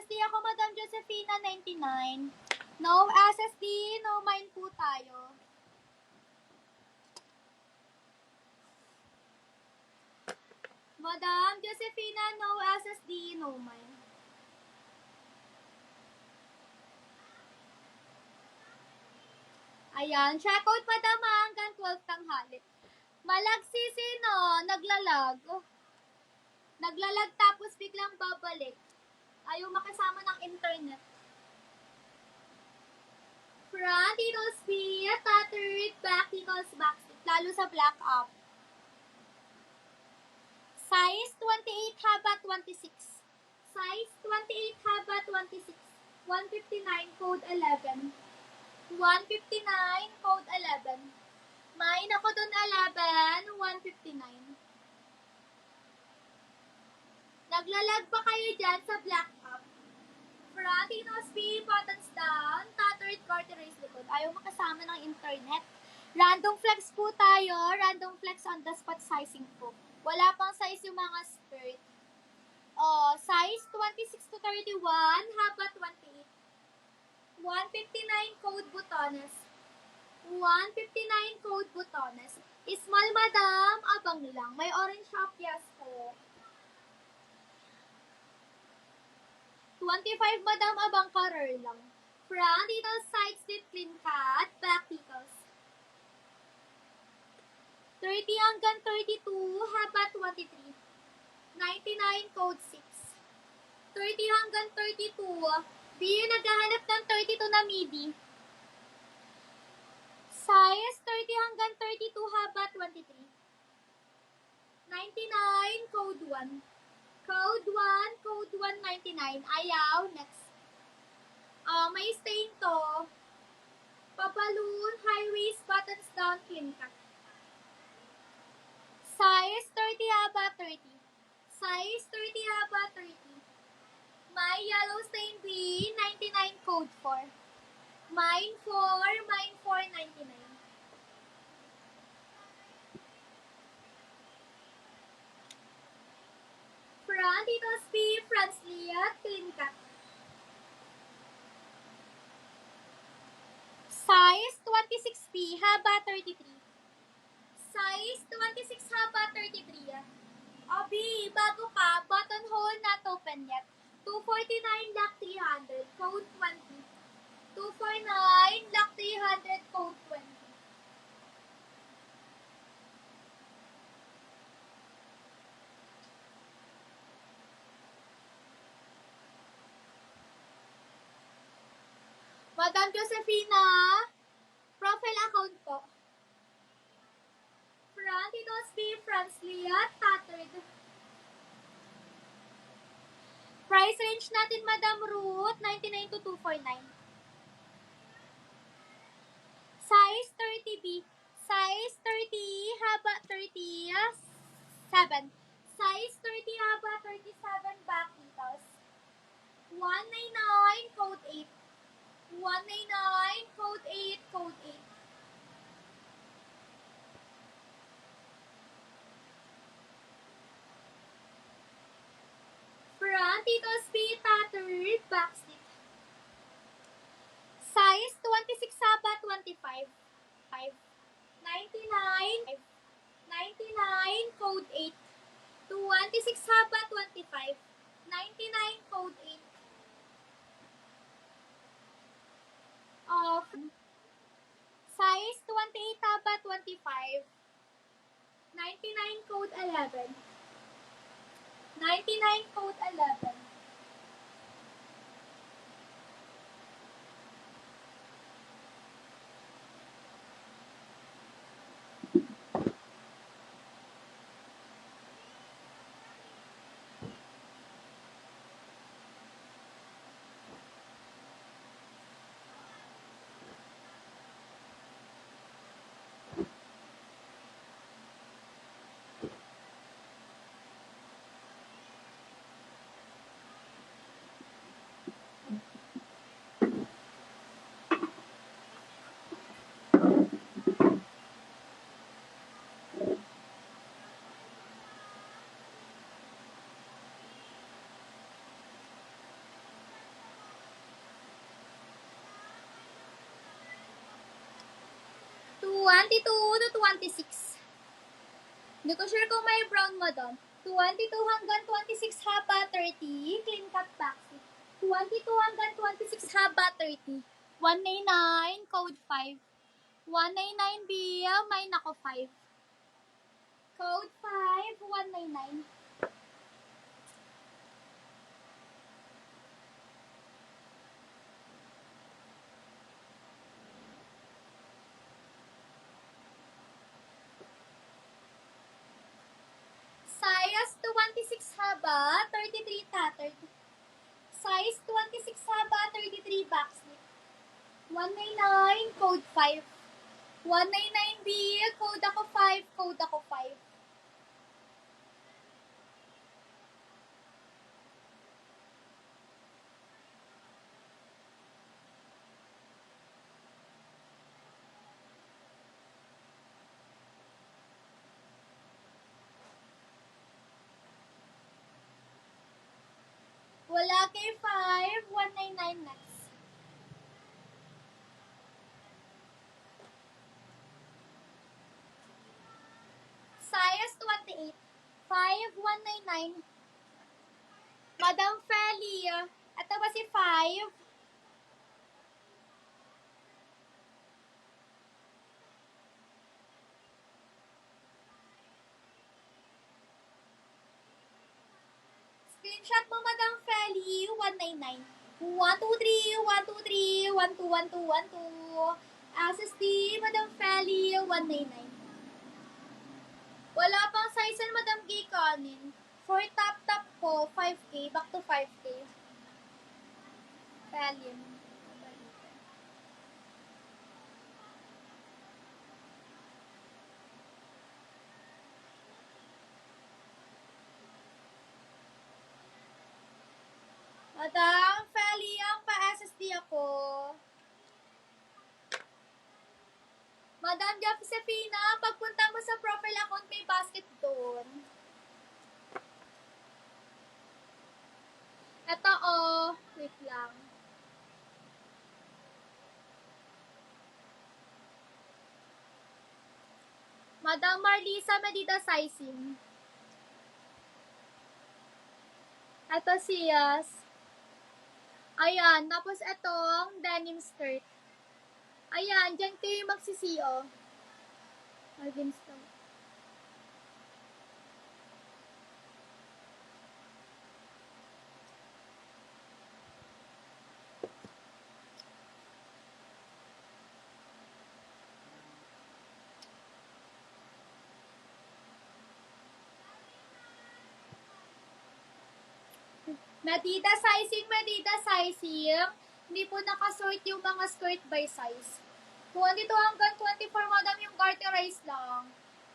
SSD ako, Madam Josefina, 99. No SSD, no mine po tayo. Madam Josefina, no SSD, no mine. Ayan, check out, Madam, hanggang 12 tanghali. Malagsisi, no, naglalag. Naglalag tapos biglang babalik. Ayaw makasama ng internet. Front, titles B, tattered, back, titles, backstick, lalo sa black up. Size 28, haba 26. Size 28, haba 26. 159, code 11. 159, code 11. Mine ako dun 11, 159. Naglalag pa kayo dyan sa black up. Front, titles B, buttons down, tattered, quarter race likod. Ayaw makasama ng internet. Random flex po tayo. Random flex on the spot sizing po. Wala pang size yung mga skirt. Size 26 to 31, haba 28. 159 code butones. 159 code butones. Small, Madam, abang lang. May orange shop, yes po. 25, Madam, abang carer lang. Front, details, side slit, clean cut, back details. 30 hanggang 32, haba 23. 99, code 6. 30 hanggang 32, di yung naghahanap ng 32 na midi. Size 30 hanggang 32, haba 23. 99, code 1. Code 1, code 1, 99. Ayaw, next. May stain to. Papaloon, high waist, buttons down, clean cut. Size 30, haba 30. Size 30, haba 30. My yellow stain B, 99, code 4. Mine 4, 99. Front, titles B, front slit, clean cut. Size 26B, haba 33. Size 26, haba 33. Abi, bago ka, buttonhole not open yet. 249, lock 300, code 20. 249, lock 300, code 20. Madam Josefina, profile account po. Front, titles B, front slit, tattered. Price range natin, Madam Ruth, 99 to 249. Size 30B. Size 30, haba 37. Size 30, haba 37, back details. 199, code 8. 199, code 8, code 8. Front, titles B, tattered, back slip. Size 26, haba 25. 99, 99, code 8. 26, haba 25. 99, code 8. Size 28, haba 25. 99, code 11. 99, code 11. 22 to 26. Hindi ko sure kung may brown mo doon. 22 hanggang 26 haba 30, clean cut backseat. 22 hanggang 26 haba 30. 199, code 5. 199B, may nako 5. Code 5, 199. Size 26 haba, 33 tattered. Size 26 haba, 33 backslip. 199, code 5. 199B, code ako 5, code ako 5. Wala kay 5, 199 next. Size 28, 5, 199. Madam Feli, ito ba si 5? Screenshot mo, Madam Feli, 199. 123, 123, 12, 12, 12. SSD, Madam Feli, 199. Wala pang size yan, Madam Gay Kanin. For top ko, 5K, back to 5K. Valium. Madam Feli, ang pa-SSD ako. Madam Josefina, pagpunta mo sa profile account, may basket doon. Ito wait lang. Madam Marlisa Medida sizing. Ito siyas. Ayan, tapos itong denim skirt. Ayan, dyan kayo magsisiyo. Marvin Stone. Medida sizing, Medida sizing. Hindi po nakasort yung mga skirt by size. 22 hanggang 24, madam, yung garterize lang.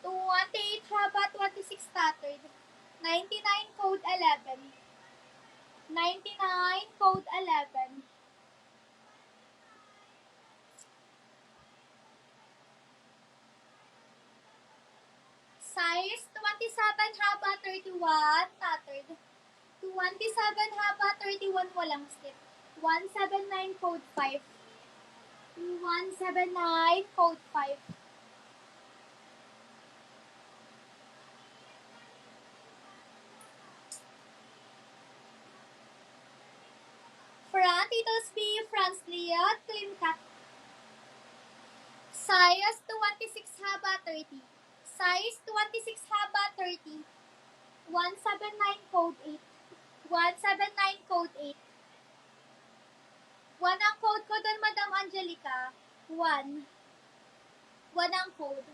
28 haba, 26 tattered. 99 code 11. 99 code 11. Size 27 haba, 31 tattered. 27 haba, 31 walang slip. 179 code 5. 179 code 5. Front, Tito's B, front sleeve, clean cut. Size 26 haba, 30. Size 26 haba, 30. 179 code 8. 179 code 8. 1 ang code ko doon, Madam Angelica. 1. 1 ang code.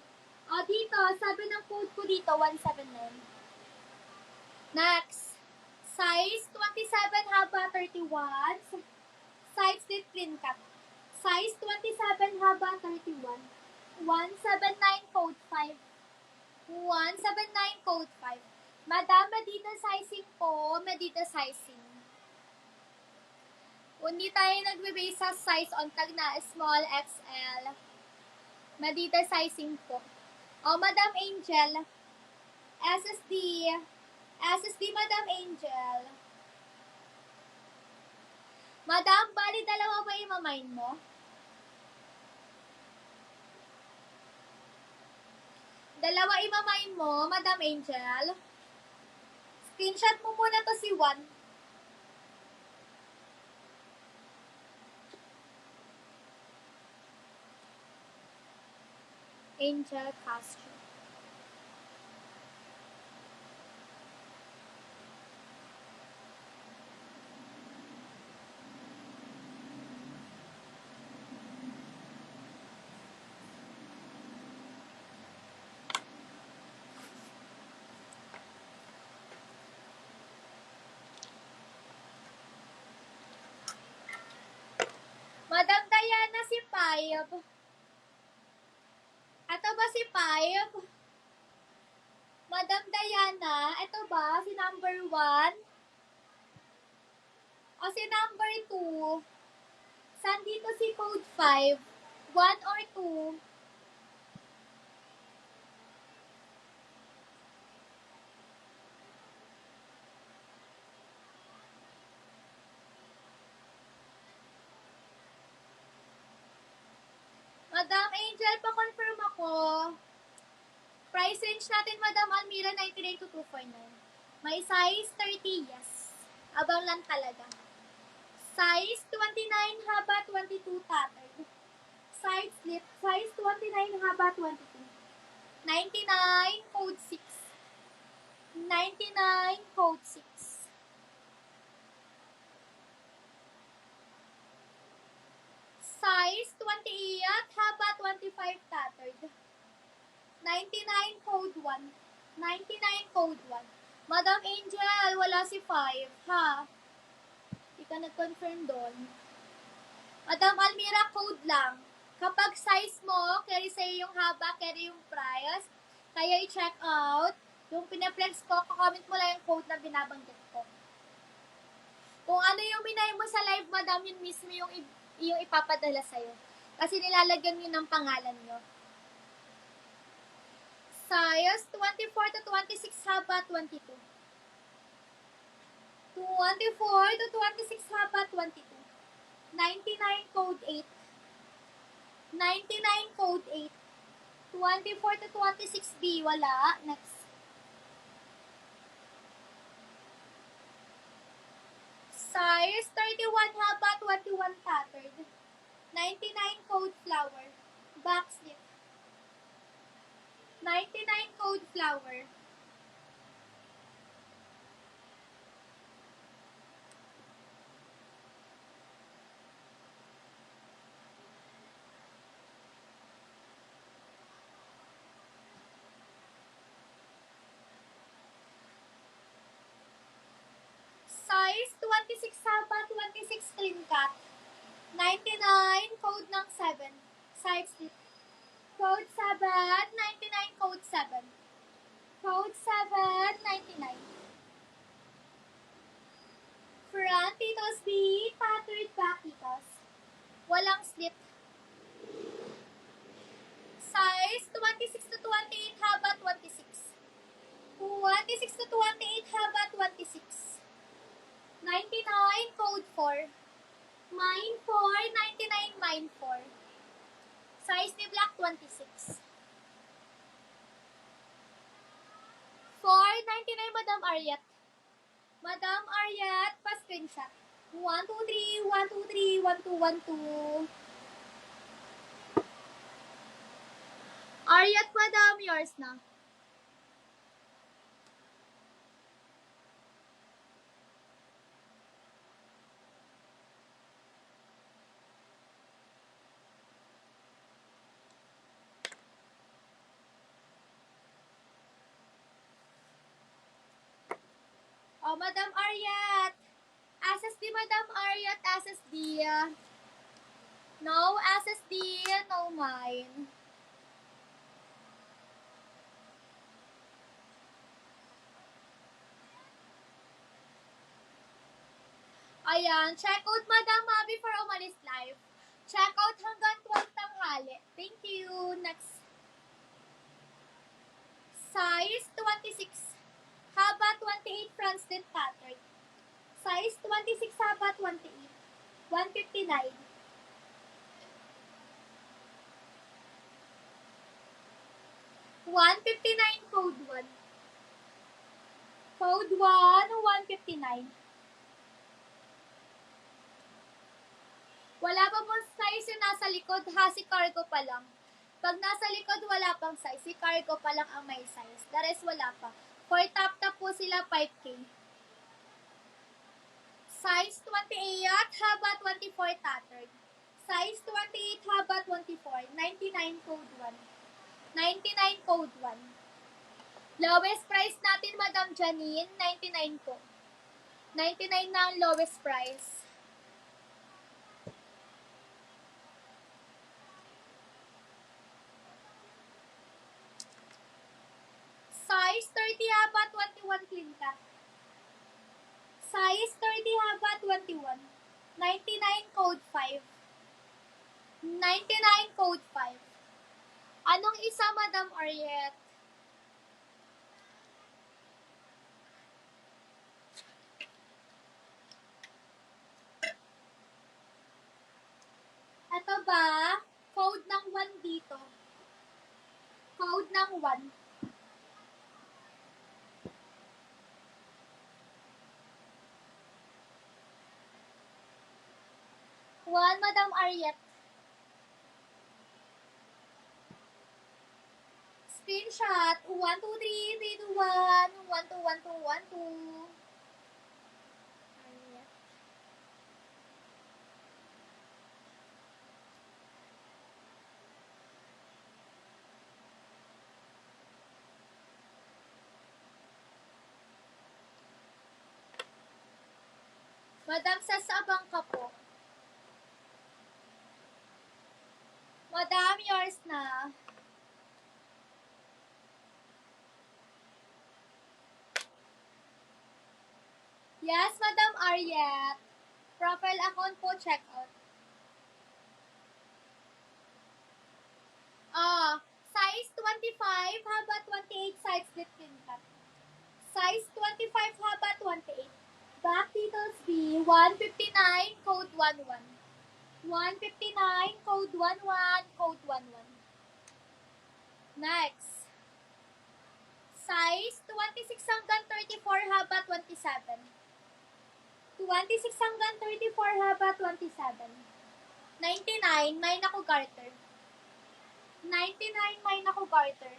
Dito, sabi ng code ko dito, 179. Next. Size 27 haba, 31. Size split clean cut. Size 27 haba, 31. 179 code 5. 179 code 5. Madam, Medida sizing po. Medida sizing. Hindi tayo nagbe-base sa size on tag na small XL. Medida sizing po. Madam Angel. SSD. SSD, Madam Angel. Madam, bali dalawa ba imamain mo? Dalawa imamain mo, Madam Angel. Screenshot mo muna to si Juan. Angel Castro. Madam Diana, si Five. Ito ba si Five? Madam Diana, ito ba si number 1? O si number 2? Saan dito si code 5? 1 or 2? Madam Angel, pa-confirm ako. Price range natin, Madam Almira, 98 to 249. May size 30, yes. Abang lang talaga. Size 29, haba 22, tattered. Side slip, size 29, haba 22. 99, code 6. 99, code 6. Size 28, haba 25, tattered. 99, code 1. 99, code 1. Madam Angel, wala si 5, ha? Hindi ka nag-confirm doon. Madam Almira, code lang. Kapag size mo, carry sa'yo yung haba, carry yung price, kaya i-check out. Yung pinaplex ko, kakomment mo lang yung code na binabanggit ko. Kung ano yung minay mo sa live, Madam, yun mismo yung ipapadala sa'yo. Kasi nilalagyan yun ng pangalan nyo. Size 24 to 26, haba 22. 24 to 26, haba 22. 99, code 8. 99, code 8. 24 to 26B, wala. Next. Size 31, haba 21, tattered. 99, code flower. Back slip. 99, code flower. Size 26, haba 26, clean cut. 99, code ng 7. Side slip. Code 7, 99, code 7. Code 7, 99. Front, titos B, tattered back, titos. Walang slip. Size 26 to 28, haba 26. 26 to 28, haba 26. 99, code 4. Mine 4, 99, mine 4. Size ni black 26. 499, Madam Ariat. Madam Ariat, pa-screenshot. 1, 2, 3, 1, 2, 3, 1, 2, 1, 2. Ariat, Madam, yours na. Oh, Madam Ariat. SSD, Madam Ariat, SSD. No SSD, no mine. Ayan, check out, Madam, before umalis live. Check out hanggang 12 tanghali. Thank you. Next. Size 26. Haba 28, front slit pattern. Size 26, haba 28. 159. 159 code 1. Code 1, 159. Wala pa pong size yung nasa likod ha, si cargo pa lang. Pag nasa likod, wala pang size. Si cargo pa lang ang may size. The rest, wala pa. For top-top po sila, 5K. Size 28, haba 24 tattered. Size 28, haba 24. 99 code 1. 99 code 1. Lowest price natin, Madam Janine, 99 po. 99 na ang lowest price. Size 30 haba 21 clean cut. Size 30 haba 21. 99 code 5. 99 code 5. Anong isa, Madam Ariet? Ito ba? Code ng 1 dito. Code ng 1. Madam Ariet. Screenshot. 1, 2, 3, 3, 2, 1. 1, 2, 1, 2, 1, 2. Ariet. Madam, sasabang ka po. Madam, yours na. Yes, Madam Ariet. Profile account po, check out. Size 25, haba 28, side split pin cut. Size 25, haba 28. Back details B, 159, code 11. 159, code 11, code 11. Next. Size 26 hanggang 34, haba 27. 26 hanggang 34, haba 27. 99, may naku garter. 99, may naku garter.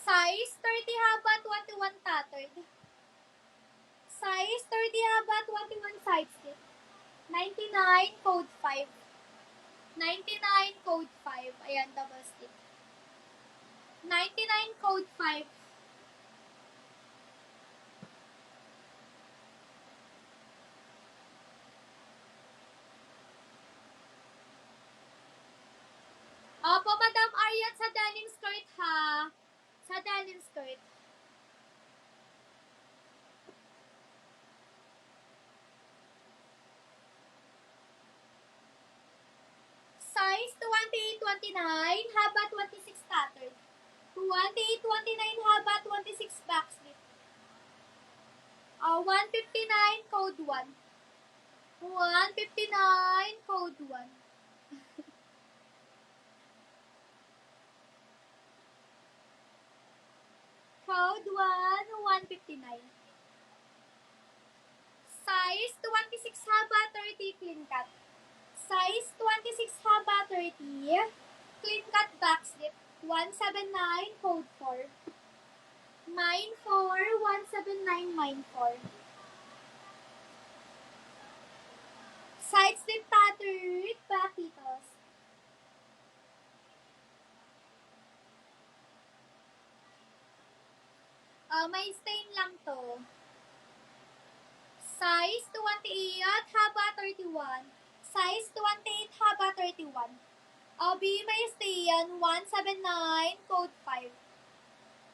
Size 30 haba 21 tattered. Size 30 haba 21 side slip. 99 code 5. 99 code 5. Ayan, double stick. 99 code 5. Opo, Madam Ariat, sa denim skirt ha. Sa denim skirt. Size 28-29, haba 26 tattered. 28-29, haba 26 back slip. 159, code 1. 159, code 1. Code 1, 159. Size 26 haba 30 clean cut. Size 26 haba 30 clean cut back slip. 179 code 4. Mine 4, 179 mine 4. Side slip tattered back details. May stain lang to. Size 28, haba 31. Size 28, haba 31. B, may stain, 179, code 5.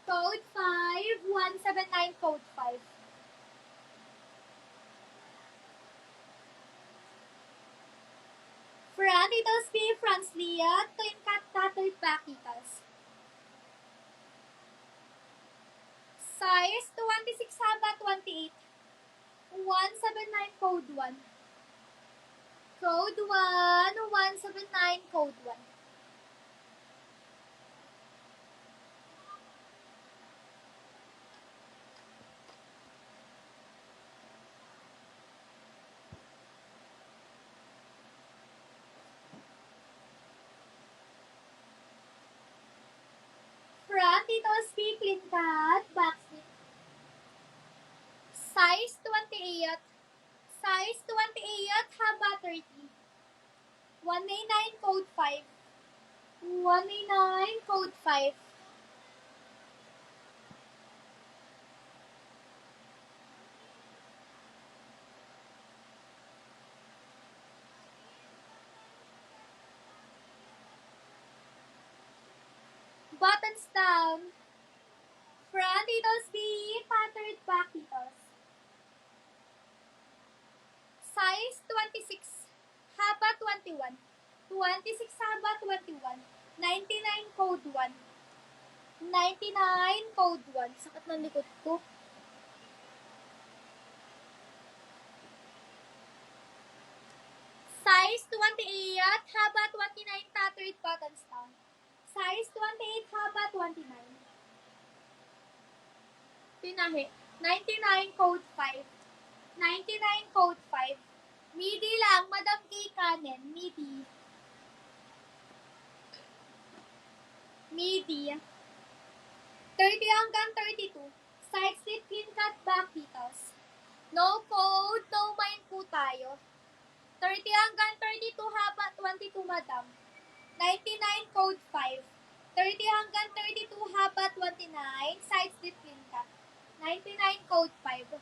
Code 5, 179, code 5. Front details B, front sleeve, clean cut tattered back details. Size 26 haba 28. 179 code 1. Code 1, 179, code 1. Front, ito speak, clean cut, back slip. Size 28. Size 28, haba 30. 199, code 5. 199, code 5. Buttons down. Front details B, patterned back details. Size 26, haba 21. 26 haba 21. 99 code 1. 99 code 1. Sakit ng likod ko. Size 28, haba 29, tattered buttons down. Size 28, haba 29. Tinahi. 99 code 5. 99 code 5. Midi lang, Madam K. Kanen. Midi. Midi. 30 hanggang 32. Side slip, clean cut, back details. No code, no mind po tayo. 30 hanggang 32, haba 22, Madam. 99 code 5. 30 hanggang 32, haba 29, side slip, clean cut. 99 code 5.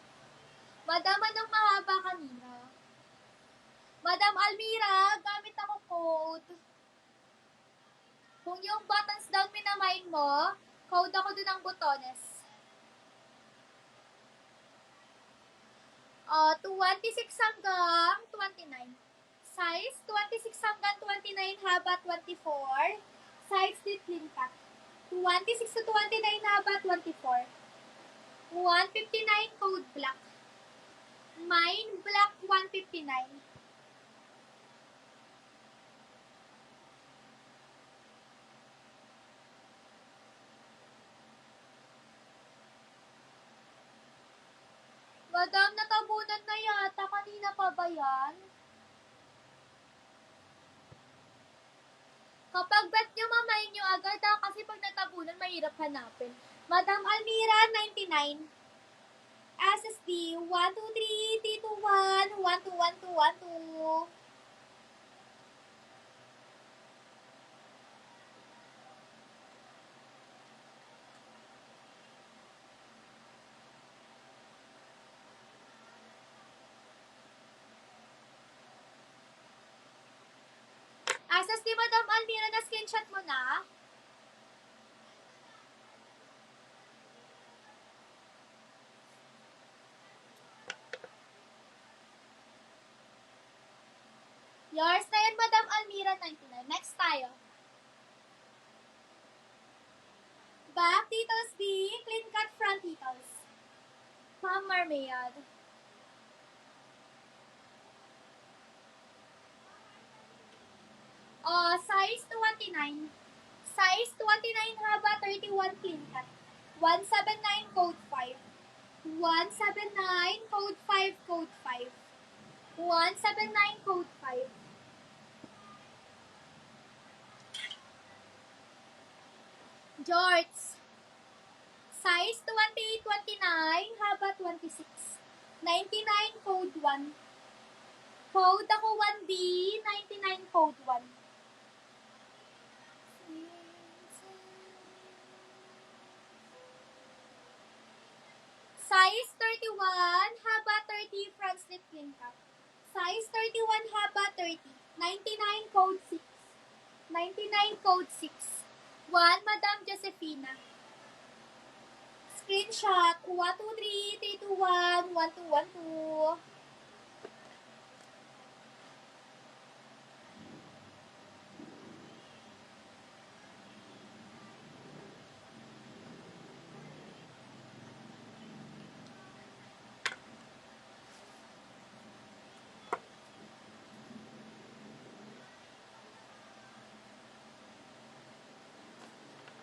Madam, anong mahaba kanina? Madam Almira, gamit ako code. Kung yung buttons down minamain mo, code ako dun ng butones. 26 hanggang 29. Size, 26 hanggang 29, haba 24. Size, slip, clean cut. 26 to 29, haba 24. 159, code black. Mine, black, 159. Madam, natabunan na yata. Kanina pa ba yan? Kapag bet nyo, mamayin nyo agad kasi pag natabunan, mahirap hanapin. Madam Almira, 99. SSD, 123, T21, 121212. SSD, Madam Almira, na screenshot mo na? Yours na yan, Madam Almira, 99. Next tayo. Back details B, clean cut, front details. Ma'am Marmayad. Size 29. Size 29, haba 31, clean cut. 179, code 5. 179, code 5, code 5. 179, code 5. Jorts. Size 28, 29, haba 26. 99, code 1. Code ako 1B, 99, code 1. Size 31, haba 30, front slip, clean cut. Size 31, haba 30. 99, code 6. 99, code 6. 1, Madam Josefina. Screenshot, 123, 321, 1212.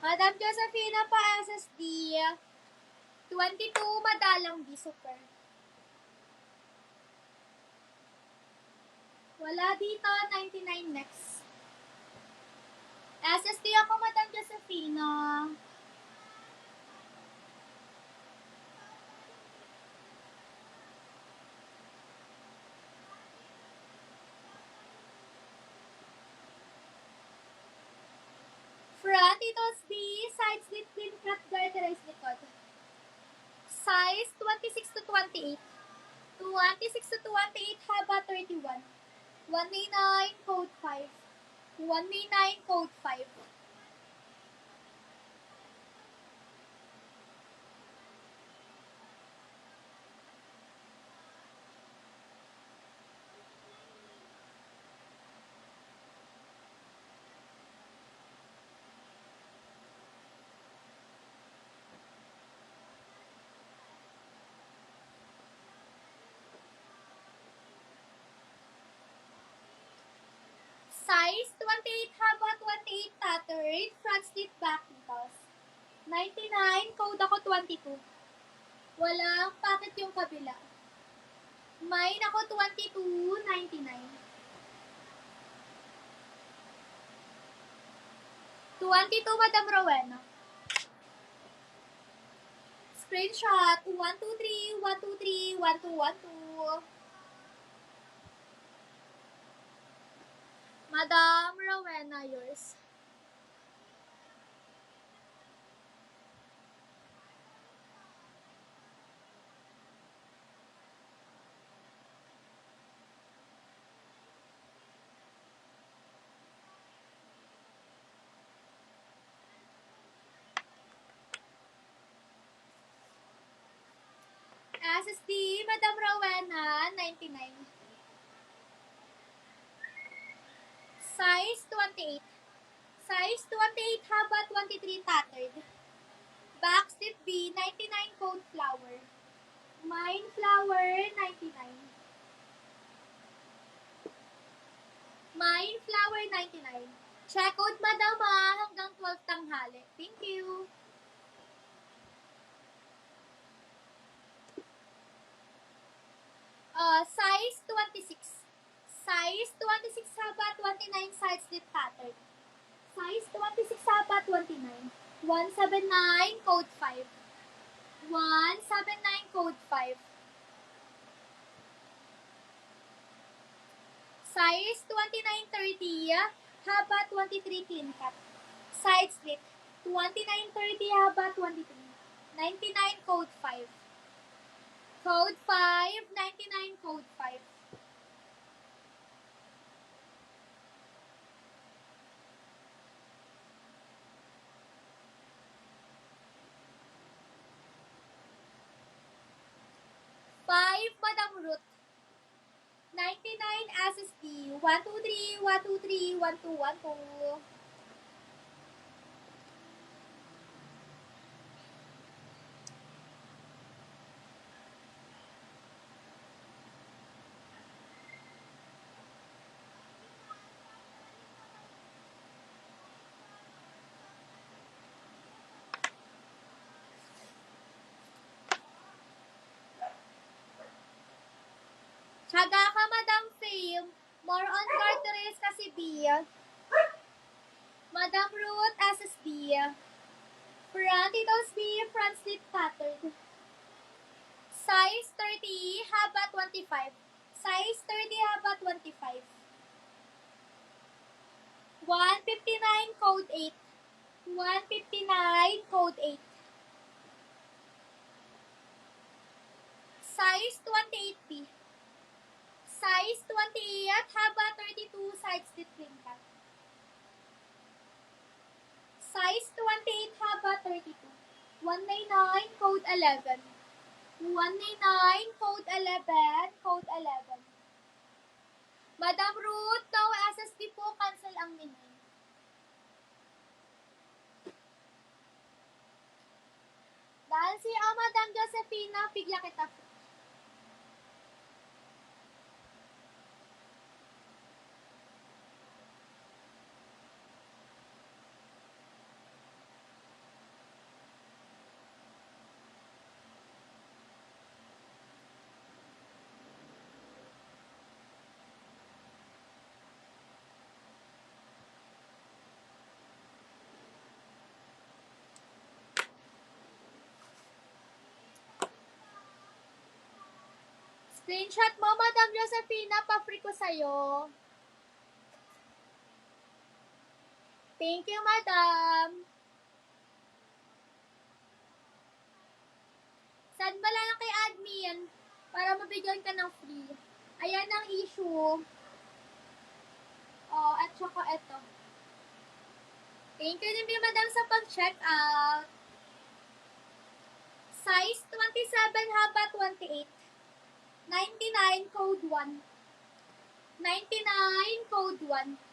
Madam Josefina pa SSD. 22, madalang B, super. Wala dito, 99 next. SSD ako, Madam Josefina. Front, itos B, side slit twin cut garterized likod. Size, 26 to 28. 26 to 28, haba 31. 189, code 5. 189, code 5. Size, 28, haba 28, tattered, front slit back details. 99, code ako 22. Walang packet yung kabila. Mine ako 22.99. 22, Madam Rowena. Screenshot, 123, 123, 1212. Madam Rowena, yours. SSD, Madam Rowena, 99. Size, 28. Size, 28, haba 23, tattered. Back slit B, 99, code flower. Mine flower, 99. Mine flower, 99. Check out, Madam, hanggang 12 tanghali. Thank you. Size 26. Size 26, haba 29, side slit pattern. Size 26, haba 29. 179, code 5. 179, code 5. Size 29-30, haba 23, clean cut. Side slit 29-30, haba 23. 99, code 5. Code 5, 99, code 5. Madam Ruth. 99 SSD. 123, 123, 1212. Tsaga ka, Madam Fame. More on cartridge kasi B. Madam Ruth, SSD. Front itos B, front slit pattern. Size 30, haba 25. Size 30, haba 25. 159, code 8. 159, code 8. Size 28B. Size 28, haba 32, side slit twin cut. Size 28, haba 32. 199, code 11. 199, code 11, code 11. Madam Ruth, no SSD po, cancel ang menu. Dahil si Madam Josefina, bigla kita. Screenshot mo, Madam Josephina, pa-free ko sa'yo. Thank you, Madam. Send mo lang kay admin para mabigyan ka ng free. Ayan ang issue. Oh, at saka ito. Thank you din, Madam, sa pag-check out. Size 27, haba 28. 99, code 1. 99, code 1.